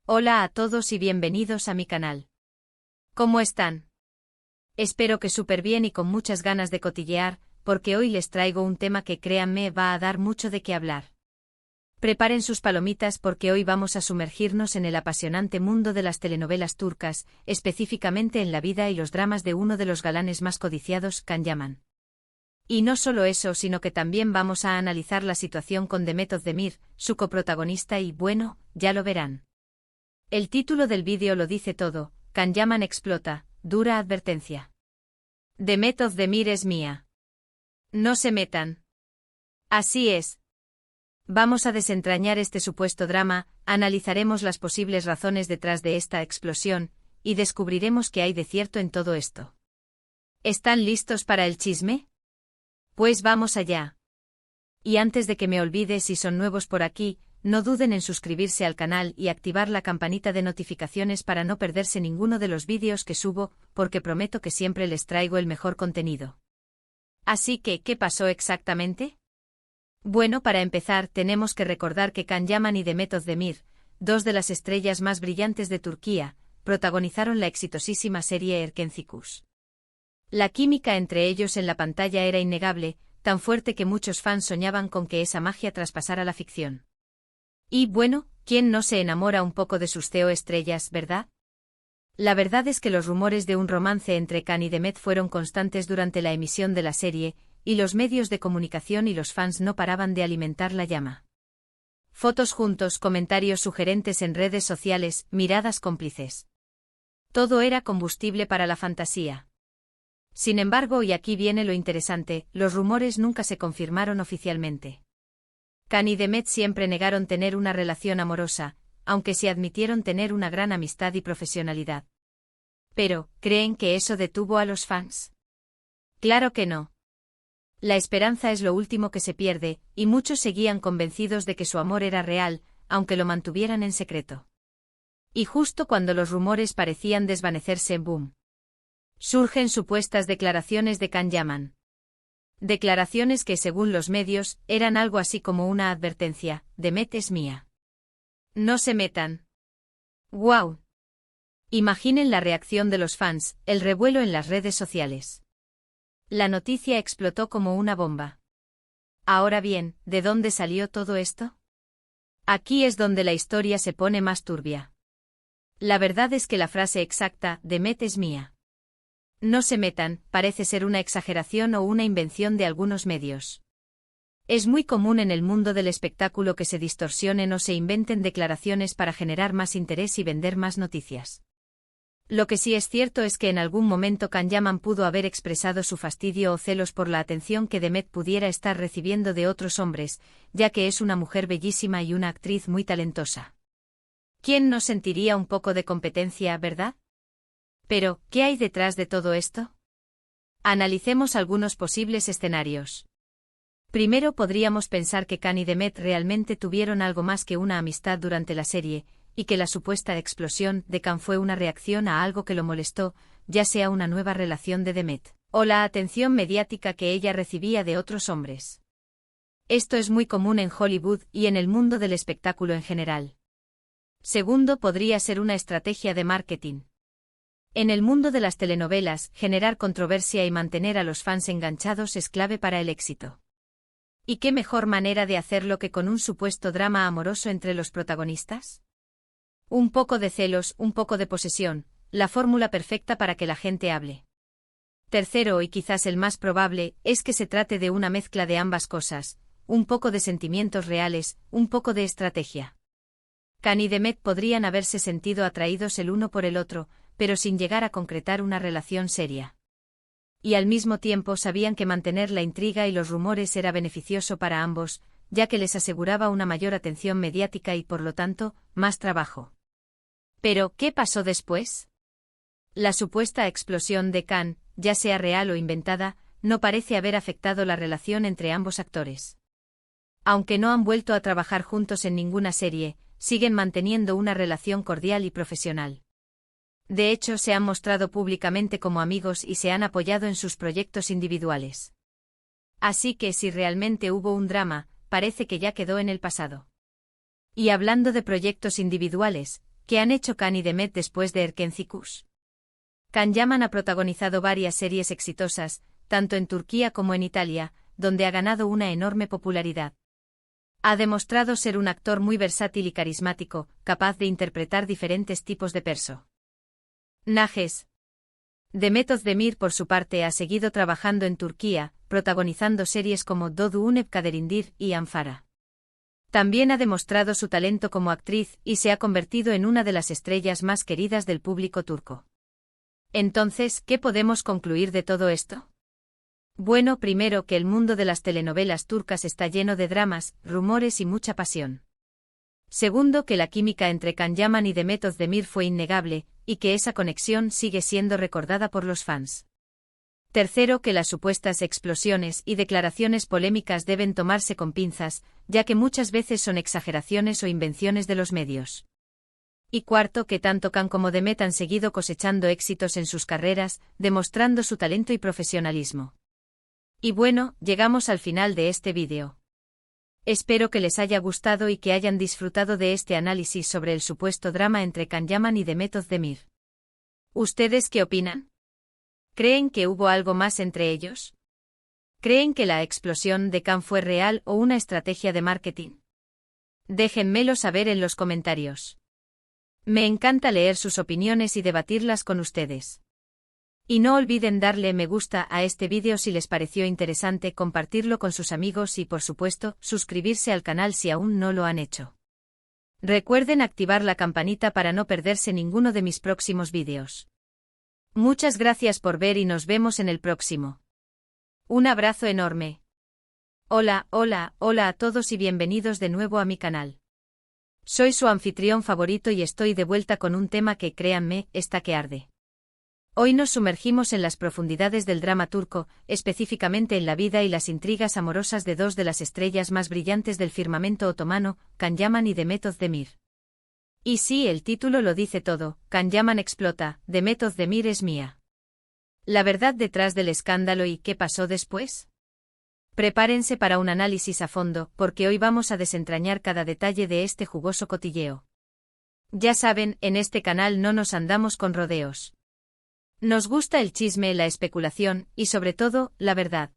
Hola a todos y bienvenidos a mi canal. ¿Cómo están? Espero que súper bien y con muchas ganas de cotillear, porque hoy les traigo un tema que créanme va a dar mucho de qué hablar. Preparen sus palomitas porque hoy vamos a sumergirnos en el apasionante mundo de las telenovelas turcas, específicamente en la vida y los dramas de uno de los galanes más codiciados, Can Yaman. Y no solo eso, sino que también vamos a analizar la situación con Demet Özdemir, su coprotagonista y, bueno, ya lo verán. El título del vídeo lo dice todo: Can Yaman explota, dura advertencia. Demet Özdemir es mía. No se metan. Así es. Vamos a desentrañar este supuesto drama, analizaremos las posibles razones detrás de esta explosión, y descubriremos qué hay de cierto en todo esto. ¿Están listos para el chisme? Pues vamos allá. Y antes de que me olvide, si son nuevos por aquí, no duden en suscribirse al canal y activar la campanita de notificaciones para no perderse ninguno de los vídeos que subo, porque prometo que siempre les traigo el mejor contenido. Así que, ¿qué pasó exactamente? Bueno, para empezar, tenemos que recordar que Can Yaman y Demet Özdemir, dos de las estrellas más brillantes de Turquía, protagonizaron la exitosísima serie Erkencikus. La química entre ellos en la pantalla era innegable, tan fuerte que muchos fans soñaban con que esa magia traspasara la ficción. Y bueno, ¿quién no se enamora un poco de sus estrellas, verdad? La verdad es que los rumores de un romance entre Can y Demet fueron constantes durante la emisión de la serie, y los medios de comunicación y los fans no paraban de alimentar la llama. Fotos juntos, comentarios sugerentes en redes sociales, miradas cómplices. Todo era combustible para la fantasía. Sin embargo, y aquí viene lo interesante, los rumores nunca se confirmaron oficialmente. Can y Demet siempre negaron tener una relación amorosa, aunque sí admitieron tener una gran amistad y profesionalidad. Pero, ¿creen que eso detuvo a los fans? Claro que no. La esperanza es lo último que se pierde, y muchos seguían convencidos de que su amor era real, aunque lo mantuvieran en secreto. Y justo cuando los rumores parecían desvanecerse, ¡boom!, surgen supuestas declaraciones de Can Yaman. Declaraciones que, según los medios, eran algo así como una advertencia: Demet es mía. No se metan. ¡Guau! Imaginen la reacción de los fans, el revuelo en las redes sociales. La noticia explotó como una bomba. Ahora bien, ¿de dónde salió todo esto? Aquí es donde la historia se pone más turbia. La verdad es que la frase exacta, Demet es mía. No se metan, parece ser una exageración o una invención de algunos medios. Es muy común en el mundo del espectáculo que se distorsionen o se inventen declaraciones para generar más interés y vender más noticias. Lo que sí es cierto es que en algún momento Can Yaman pudo haber expresado su fastidio o celos por la atención que Demet pudiera estar recibiendo de otros hombres, ya que es una mujer bellísima y una actriz muy talentosa. ¿Quién no sentiría un poco de competencia, verdad? Pero, ¿qué hay detrás de todo esto? Analicemos algunos posibles escenarios. Primero, podríamos pensar que Can y Demet realmente tuvieron algo más que una amistad durante la serie, y que la supuesta explosión de Can fue una reacción a algo que lo molestó, ya sea una nueva relación de Demet, o la atención mediática que ella recibía de otros hombres. Esto es muy común en Hollywood y en el mundo del espectáculo en general. Segundo, podría ser una estrategia de marketing. En el mundo de las telenovelas, generar controversia y mantener a los fans enganchados es clave para el éxito. ¿Y qué mejor manera de hacerlo que con un supuesto drama amoroso entre los protagonistas? Un poco de celos, un poco de posesión, la fórmula perfecta para que la gente hable. Tercero, y quizás el más probable, es que se trate de una mezcla de ambas cosas, un poco de sentimientos reales, un poco de estrategia. Can y Demet podrían haberse sentido atraídos el uno por el otro, pero sin llegar a concretar una relación seria. Y al mismo tiempo sabían que mantener la intriga y los rumores era beneficioso para ambos, ya que les aseguraba una mayor atención mediática y por lo tanto, más trabajo. Pero, ¿qué pasó después? La supuesta explosión de Can, ya sea real o inventada, no parece haber afectado la relación entre ambos actores. Aunque no han vuelto a trabajar juntos en ninguna serie, siguen manteniendo una relación cordial y profesional. De hecho, se han mostrado públicamente como amigos y se han apoyado en sus proyectos individuales. Así que si realmente hubo un drama, parece que ya quedó en el pasado. Y hablando de proyectos individuales, ¿Qué han hecho Can y Demet después de Erkencikus? Can Yaman ha protagonizado varias series exitosas, tanto en Turquía como en Italia, donde ha ganado una enorme popularidad. Ha demostrado ser un actor muy versátil y carismático, capaz de interpretar diferentes tipos de personajes. Demet Özdemir, por su parte, ha seguido trabajando en Turquía, protagonizando series como Doğduğun Kaderindir y Ampara. También ha demostrado su talento como actriz y se ha convertido en una de las estrellas más queridas del público turco. Entonces, ¿qué podemos concluir de todo esto? Bueno, primero que el mundo de las telenovelas turcas está lleno de dramas, rumores y mucha pasión. Segundo, que la química entre Can Yaman y Demet Özdemir fue innegable, y que esa conexión sigue siendo recordada por los fans. Tercero, que las supuestas explosiones y declaraciones polémicas deben tomarse con pinzas, ya que muchas veces son exageraciones o invenciones de los medios. Y cuarto, que tanto Can como Demet han seguido cosechando éxitos en sus carreras, demostrando su talento y profesionalismo. Y bueno, llegamos al final de este vídeo. Espero que les haya gustado y que hayan disfrutado de este análisis sobre el supuesto drama entre Can Yaman y Demet Özdemir. ¿Ustedes qué opinan? ¿Creen que hubo algo más entre ellos? ¿Creen que la explosión de Can fue real o una estrategia de marketing? Déjenmelo saber en los comentarios. Me encanta leer sus opiniones y debatirlas con ustedes. Y no olviden darle me gusta a este vídeo si les pareció interesante, compartirlo con sus amigos y, por supuesto, suscribirse al canal si aún no lo han hecho. Recuerden activar la campanita para no perderse ninguno de mis próximos vídeos. Muchas gracias por ver y nos vemos en el próximo. Un abrazo enorme. Hola, hola, hola a todos y bienvenidos de nuevo a mi canal. Soy su anfitrión favorito y estoy de vuelta con un tema que, créanme, está que arde. Hoy nos sumergimos en las profundidades del drama turco, específicamente en la vida y las intrigas amorosas de dos de las estrellas más brillantes del firmamento otomano, Can Yaman y Demet Özdemir. Y sí, el título lo dice todo: Can Yaman explota, Demet Özdemir es mía. La verdad detrás del escándalo y qué pasó después. Prepárense para un análisis a fondo, porque hoy vamos a desentrañar cada detalle de este jugoso cotilleo. Ya saben, en este canal no nos andamos con rodeos. Nos gusta el chisme, la especulación y, sobre todo, la verdad.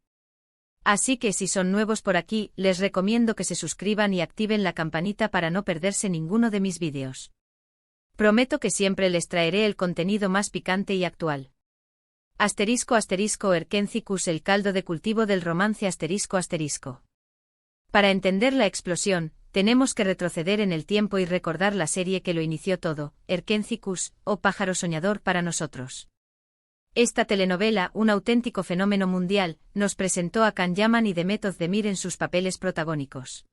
Así que si son nuevos por aquí, les recomiendo que se suscriban y activen la campanita para no perderse ninguno de mis vídeos. Prometo que siempre les traeré el contenido más picante y actual. Erkencikus, el caldo de cultivo del romance ***. Para entender la explosión, tenemos que retroceder en el tiempo y recordar la serie que lo inició todo, Erkencikus, o Pájaro Soñador para nosotros. Esta telenovela, un auténtico fenómeno mundial, nos presentó a Can Yaman y Demet Özdemir en sus papeles protagónicos.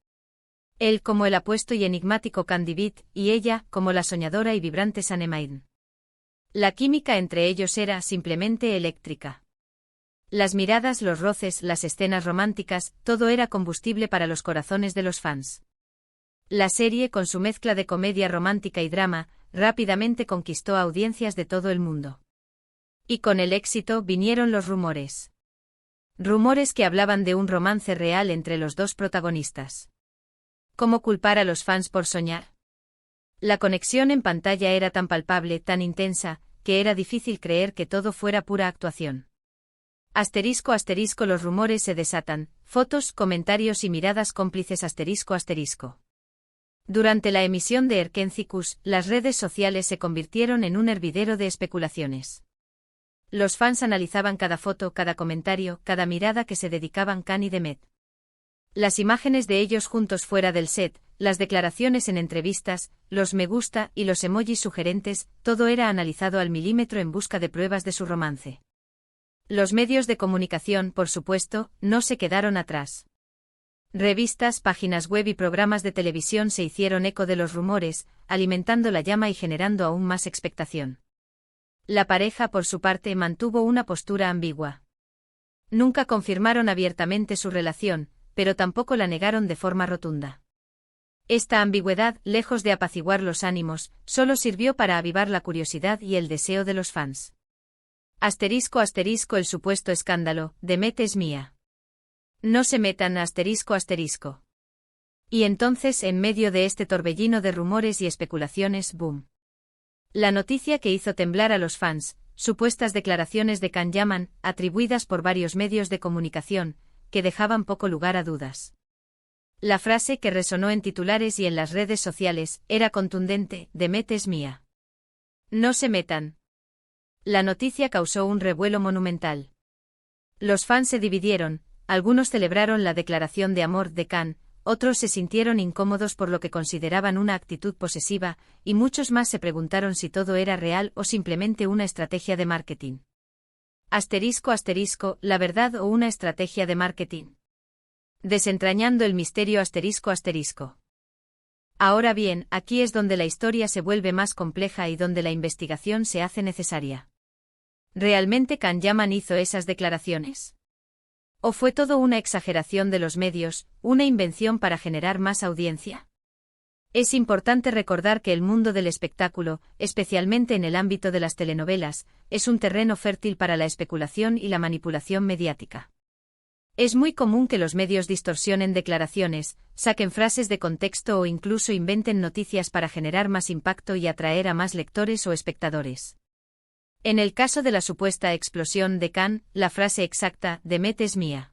Él como el apuesto y enigmático Can Divit, y ella como la soñadora y vibrante Sanem. La química entre ellos era simplemente eléctrica. Las miradas, los roces, las escenas románticas, todo era combustible para los corazones de los fans. La serie, con su mezcla de comedia romántica y drama, rápidamente conquistó a audiencias de todo el mundo. Y con el éxito vinieron los rumores. Rumores que hablaban de un romance real entre los dos protagonistas. ¿Cómo culpar a los fans por soñar? La conexión en pantalla era tan palpable, tan intensa, que era difícil creer que todo fuera pura actuación. ***, los rumores se desatan, fotos, comentarios y miradas cómplices ***. Durante la emisión de Erkencikus, las redes sociales se convirtieron en un hervidero de especulaciones. Los fans analizaban cada foto, cada comentario, cada mirada que se dedicaban Can y Demet. Las imágenes de ellos juntos fuera del set, las declaraciones en entrevistas, los me gusta y los emojis sugerentes, todo era analizado al milímetro en busca de pruebas de su romance. Los medios de comunicación, por supuesto, no se quedaron atrás. Revistas, páginas web y programas de televisión se hicieron eco de los rumores, alimentando la llama y generando aún más expectación. La pareja, por su parte, mantuvo una postura ambigua. Nunca confirmaron abiertamente su relación, pero tampoco la negaron de forma rotunda. Esta ambigüedad, lejos de apaciguar los ánimos, solo sirvió para avivar la curiosidad y el deseo de los fans. ***, el supuesto escándalo, Demet es mía. No se metan ***. Y entonces, en medio de este torbellino de rumores y especulaciones, boom. La noticia que hizo temblar a los fans, supuestas declaraciones de Can Yaman, atribuidas por varios medios de comunicación, que dejaban poco lugar a dudas. La frase que resonó en titulares y en las redes sociales era contundente: Demet es mía. No se metan. La noticia causó un revuelo monumental. Los fans se dividieron, algunos celebraron la declaración de amor de Can, otros se sintieron incómodos por lo que consideraban una actitud posesiva, y muchos más se preguntaron si todo era real o simplemente una estrategia de marketing. ***, la verdad o una estrategia de marketing. Desentrañando el misterio ***. Ahora bien, aquí es donde la historia se vuelve más compleja y donde la investigación se hace necesaria. ¿Realmente Can Yaman hizo esas declaraciones? ¿O fue todo una exageración de los medios, una invención para generar más audiencia? Es importante recordar que el mundo del espectáculo, especialmente en el ámbito de las telenovelas, es un terreno fértil para la especulación y la manipulación mediática. Es muy común que los medios distorsionen declaraciones, saquen frases de contexto o incluso inventen noticias para generar más impacto y atraer a más lectores o espectadores. En el caso de la supuesta explosión de Can, la frase exacta, Demet es mía.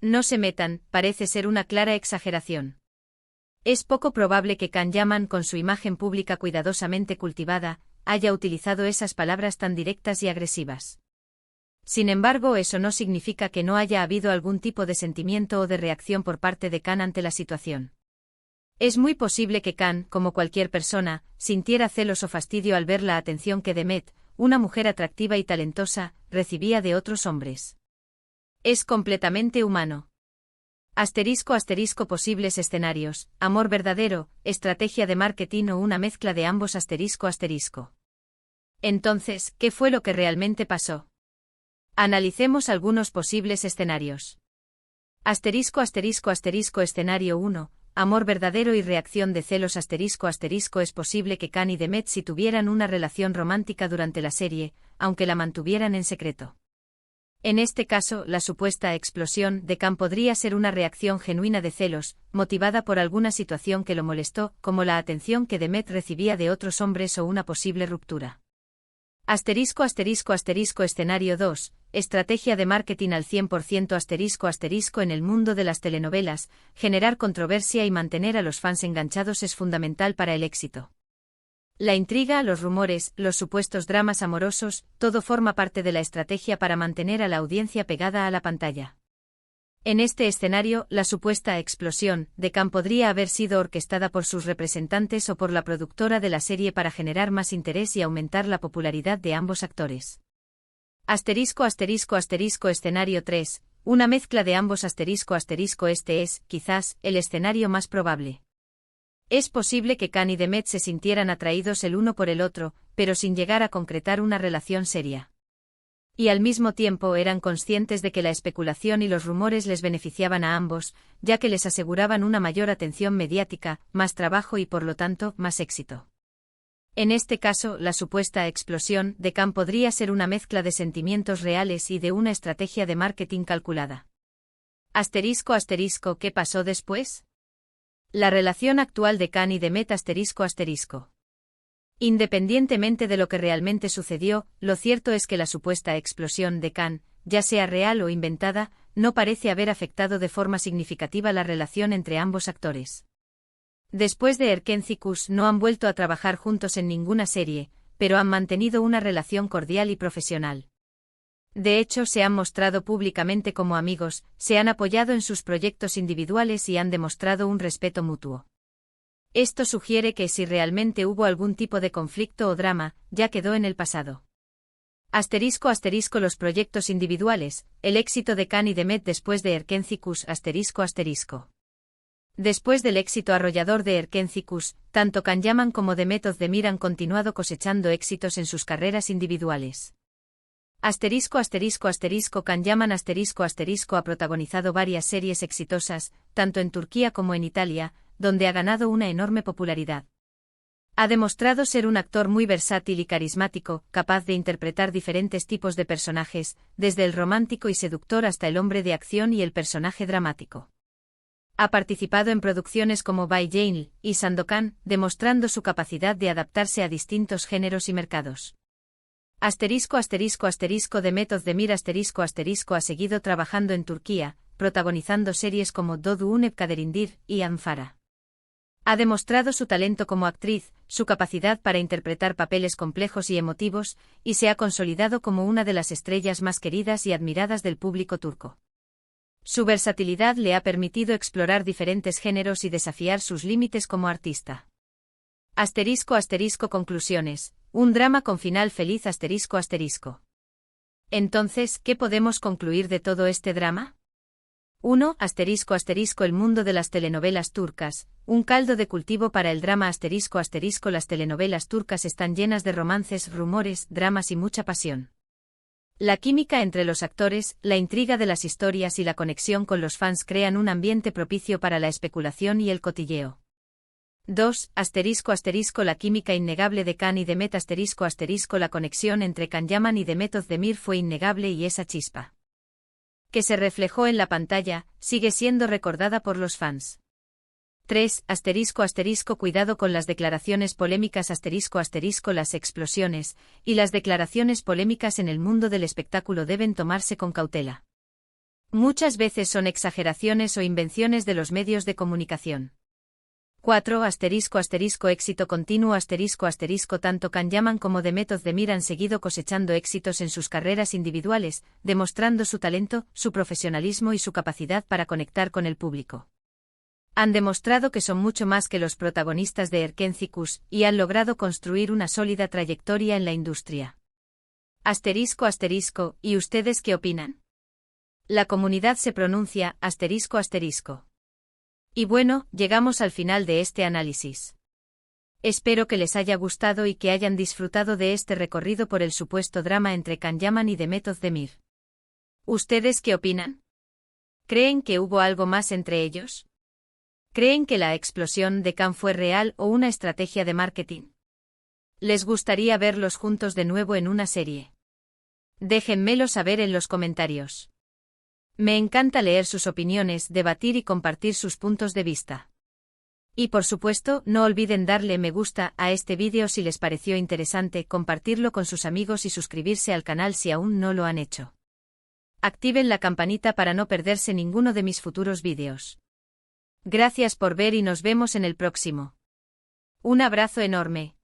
No se metan, parece ser una clara exageración. Es poco probable que Can Yaman, con su imagen pública cuidadosamente cultivada, haya utilizado esas palabras tan directas y agresivas. Sin embargo, eso no significa que no haya habido algún tipo de sentimiento o de reacción por parte de Can ante la situación. Es muy posible que Can, como cualquier persona, sintiera celos o fastidio al ver la atención que Demet, una mujer atractiva y talentosa, recibía de otros hombres. Es completamente humano. ***, posibles escenarios: amor verdadero, estrategia de marketing o una mezcla de ambos ***. Entonces, ¿qué fue lo que realmente pasó? Analicemos algunos posibles escenarios. Escenario 1. Amor verdadero y reacción de celos ***. Es posible que Can y Demet sí tuvieran una relación romántica durante la serie, aunque la mantuvieran en secreto. En este caso, la supuesta explosión de Can podría ser una reacción genuina de celos, motivada por alguna situación que lo molestó, como la atención que Demet recibía de otros hombres o una posible ruptura. Escenario 2. Estrategia de marketing al 100%. En el mundo de las telenovelas, generar controversia y mantener a los fans enganchados es fundamental para el éxito. La intriga, los rumores, los supuestos dramas amorosos, todo forma parte de la estrategia para mantener a la audiencia pegada a la pantalla. En este escenario, la supuesta explosión de Can podría haber sido orquestada por sus representantes o por la productora de la serie para generar más interés y aumentar la popularidad de ambos actores. Escenario 3. Una mezcla de ambos ***. Este es, quizás, el escenario más probable. Es posible que Can y Demet se sintieran atraídos el uno por el otro, pero sin llegar a concretar una relación seria. Y al mismo tiempo eran conscientes de que la especulación y los rumores les beneficiaban a ambos, ya que les aseguraban una mayor atención mediática, más trabajo y por lo tanto, más éxito. En este caso, la supuesta explosión de Can podría ser una mezcla de sentimientos reales y de una estrategia de marketing calculada. ¿Qué pasó después? La relación actual de Can y Demet ***. Independientemente de lo que realmente sucedió, lo cierto es que la supuesta explosión de Can, ya sea real o inventada, no parece haber afectado de forma significativa la relación entre ambos actores. Después de Erkenci-Kuş no han vuelto a trabajar juntos en ninguna serie, pero han mantenido una relación cordial y profesional. De hecho, se han mostrado públicamente como amigos, se han apoyado en sus proyectos individuales y han demostrado un respeto mutuo. Esto sugiere que si realmente hubo algún tipo de conflicto o drama, ya quedó en el pasado. Los proyectos individuales, el éxito de Can y Demet después de Erkenci-Kuş ***. Después del éxito arrollador de Erkenci-Kuş, tanto Can Yaman como Demet Özdemir han continuado cosechando éxitos en sus carreras individuales. Can Yaman *** ha protagonizado varias series exitosas, tanto en Turquía como en Italia, donde ha ganado una enorme popularidad. Ha demostrado ser un actor muy versátil y carismático, capaz de interpretar diferentes tipos de personajes, desde el romántico y seductor hasta el hombre de acción y el personaje dramático. Ha participado en producciones como By Jane y Sandokan, demostrando su capacidad de adaptarse a distintos géneros y mercados. Demet Özdemir ha seguido trabajando en Turquía, protagonizando series como Doğu Unep Kaderindir y Anfara. Ha demostrado su talento como actriz, su capacidad para interpretar papeles complejos y emotivos, y se ha consolidado como una de las estrellas más queridas y admiradas del público turco. Su versatilidad le ha permitido explorar diferentes géneros y desafiar sus límites como artista. Conclusiones. Un drama con final feliz. Entonces, ¿qué podemos concluir de todo este drama? 1. El mundo de las telenovelas turcas, un caldo de cultivo para el drama. Las telenovelas turcas están llenas de romances, rumores, dramas y mucha pasión. La química entre los actores, la intriga de las historias y la conexión con los fans crean un ambiente propicio para la especulación y el cotilleo. 2. La química innegable de Can y Demet. La conexión entre Can Yaman y Demet Özdemir fue innegable y esa chispa que se reflejó en la pantalla, sigue siendo recordada por los fans. 3. Cuidado con las declaraciones polémicas. Las explosiones y las declaraciones polémicas en el mundo del espectáculo deben tomarse con cautela. Muchas veces son exageraciones o invenciones de los medios de comunicación. 4. Éxito continuo. Tanto Can Yaman como Demet Özdemir han seguido cosechando éxitos en sus carreras individuales, demostrando su talento, su profesionalismo y su capacidad para conectar con el público. Han demostrado que son mucho más que los protagonistas de Erkencikus, y han logrado construir una sólida trayectoria en la industria. ¿Y ustedes qué opinan? La comunidad se pronuncia ***. Y bueno, llegamos al final de este análisis. Espero que les haya gustado y que hayan disfrutado de este recorrido por el supuesto drama entre Can Yaman y Demet Özdemir. ¿Ustedes qué opinan? ¿Creen que hubo algo más entre ellos? ¿Creen que la explosión de Can fue real o una estrategia de marketing? ¿Les gustaría verlos juntos de nuevo en una serie? Déjenmelo saber en los comentarios. Me encanta leer sus opiniones, debatir y compartir sus puntos de vista. Y por supuesto, no olviden darle me gusta a este vídeo si les pareció interesante, compartirlo con sus amigos y suscribirse al canal si aún no lo han hecho. Activen la campanita para no perderse ninguno de mis futuros vídeos. Gracias por ver y nos vemos en el próximo. Un abrazo enorme.